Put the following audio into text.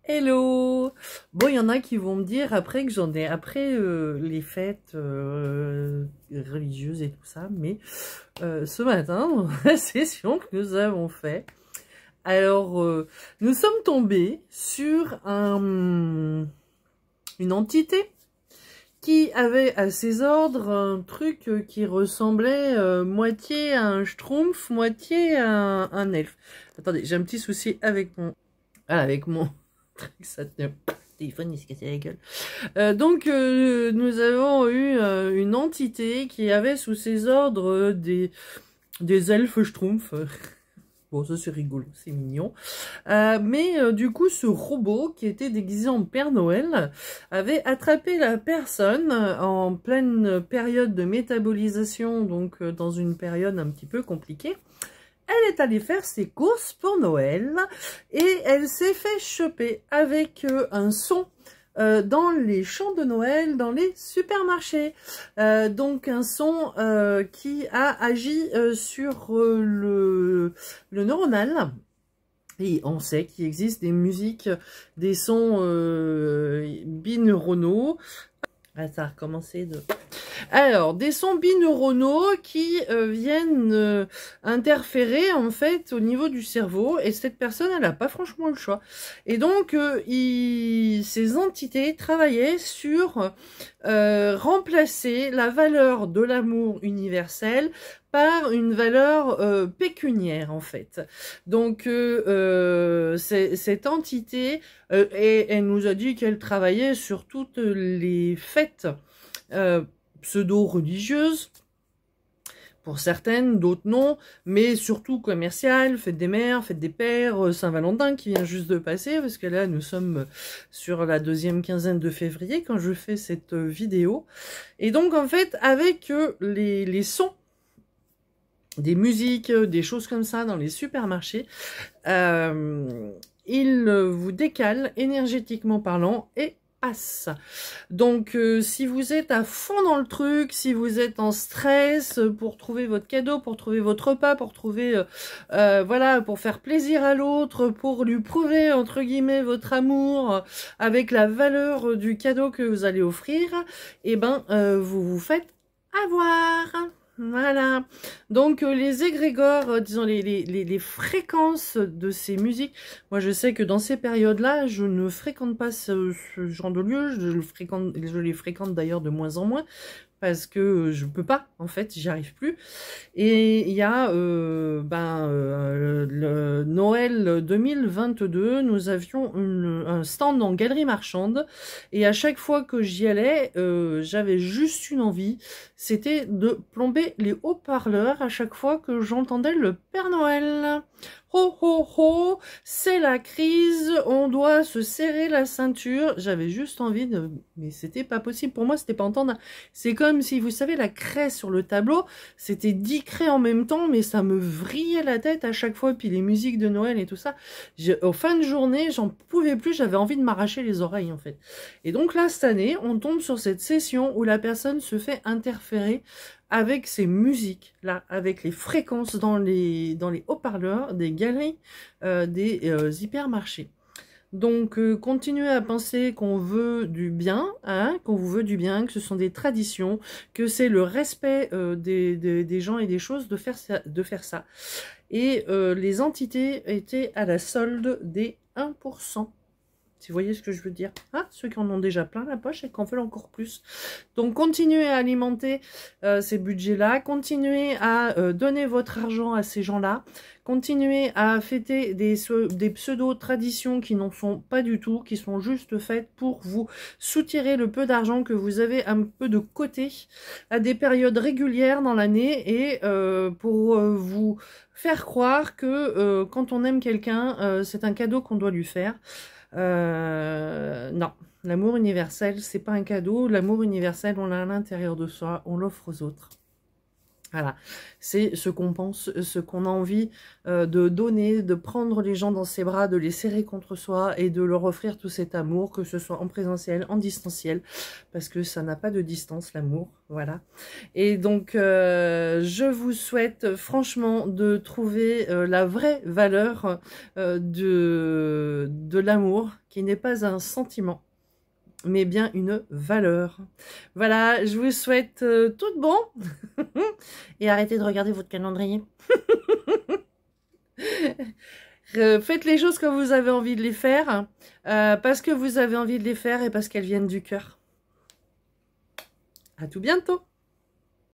Hello! Bon, il y en a qui vont me dire après que j'en ai, après les fêtes religieuses et tout ça, mais ce matin, dans la session que nous avons fait, alors nous sommes tombés sur une entité qui avait à ses ordres un truc qui ressemblait moitié à un schtroumpf, moitié à un elfe. Attendez, j'ai un petit souci avec mon truc, ça tient. Le téléphone il se cassait la gueule. Nous avons eu une entité qui avait sous ses ordres des elfes schtroumpfs. Bon, ça c'est rigolo, c'est mignon. Du coup, ce robot qui était déguisé en Père Noël avait attrapé la personne en pleine période de métabolisation, donc dans une période un petit peu compliquée. Elle est allée faire ses courses pour Noël et elle s'est fait choper avec un son dans les champs de Noël, dans les supermarchés. Donc un son qui a agi sur le neuronal. Et on sait qu'il existe des musiques, des sons bineuronaux. Ah, ça a recommencé de... Alors, des sons bineuronaux qui viennent interférer en fait au niveau du cerveau, et cette personne, elle n'a pas franchement le choix. Et donc, ces entités travaillaient sur remplacer la valeur de l'amour universel par une valeur pécuniaire en fait. Donc cette entité, elle nous a dit qu'elle travaillait sur toutes les fêtes pseudo-religieuses, pour certaines, d'autres non, mais surtout commerciales, fête des mères, fête des pères, Saint-Valentin qui vient juste de passer, parce que là nous sommes sur la deuxième quinzaine de février quand je fais cette vidéo. Et donc en fait, avec les sons, des musiques, des choses comme ça dans les supermarchés, ils vous décalent énergétiquement parlant et passe. Donc si vous êtes à fond dans le truc, si vous êtes en stress pour trouver votre cadeau, pour trouver votre repas, pour trouver voilà, pour faire plaisir à l'autre, pour lui prouver entre guillemets votre amour avec la valeur du cadeau que vous allez offrir, et ben vous vous faites avoir. Voilà, donc les égrégores, disons les fréquences de ces musiques, moi je sais que dans ces périodes-là, je ne fréquente pas ce genre de lieu, je les fréquente d'ailleurs de moins en moins, parce que je peux pas, en fait, j'y arrive plus. Et il y a le Noël 2022, nous avions un stand en galerie marchande, et à chaque fois que j'y allais, j'avais juste une envie, c'était de plomber les haut-parleurs à chaque fois que j'entendais le Père Noël. Ho ho ho, c'est la crise, on doit se serrer la ceinture. J'avais juste envie de... Mais c'était pas possible, pour moi c'était pas entendre. C'est comme si, vous savez, la craie sur le tableau, c'était 10 craies en même temps, mais ça me vrillait la tête à chaque fois, puis les musiques de Noël et tout ça. Au fin de journée, j'en pouvais plus, j'avais envie de m'arracher les oreilles en fait. Et donc là, cette année, on tombe sur cette session où la personne se fait interférer avec ces musiques-là, avec les fréquences dans les haut-parleurs, des galeries, des hypermarchés. Donc, continuez à penser qu'on veut du bien, hein, qu'on vous veut du bien, que ce sont des traditions, que c'est le respect des gens et des choses de faire ça. Et les entités étaient à la solde des 1%. Si vous voyez ce que je veux dire. Ah, ceux qui en ont déjà plein la poche et qui en veulent encore plus. Donc, continuez à alimenter ces budgets-là. Continuez à donner votre argent à ces gens-là. Continuez à fêter des pseudo-traditions qui n'en sont pas du tout, qui sont juste faites pour vous soutirer le peu d'argent que vous avez un peu de côté à des périodes régulières dans l'année, et pour vous faire croire que quand on aime quelqu'un, c'est un cadeau qu'on doit lui faire. Non, l'amour universel, c'est pas un cadeau. L'amour universel, on l'a à l'intérieur de soi, on l'offre aux autres. Voilà, c'est ce qu'on pense, ce qu'on a envie de donner, de prendre les gens dans ses bras, de les serrer contre soi et de leur offrir tout cet amour, que ce soit en présentiel, en distanciel, parce que ça n'a pas de distance, l'amour, voilà. Et donc, je vous souhaite franchement de trouver la vraie valeur de l'amour, qui n'est pas un sentiment, mais bien une valeur. Voilà, je vous souhaite tout de bon. Et arrêtez de regarder votre calendrier. Faites les choses comme vous avez envie de les faire, parce que vous avez envie de les faire et parce qu'elles viennent du cœur. À tout bientôt.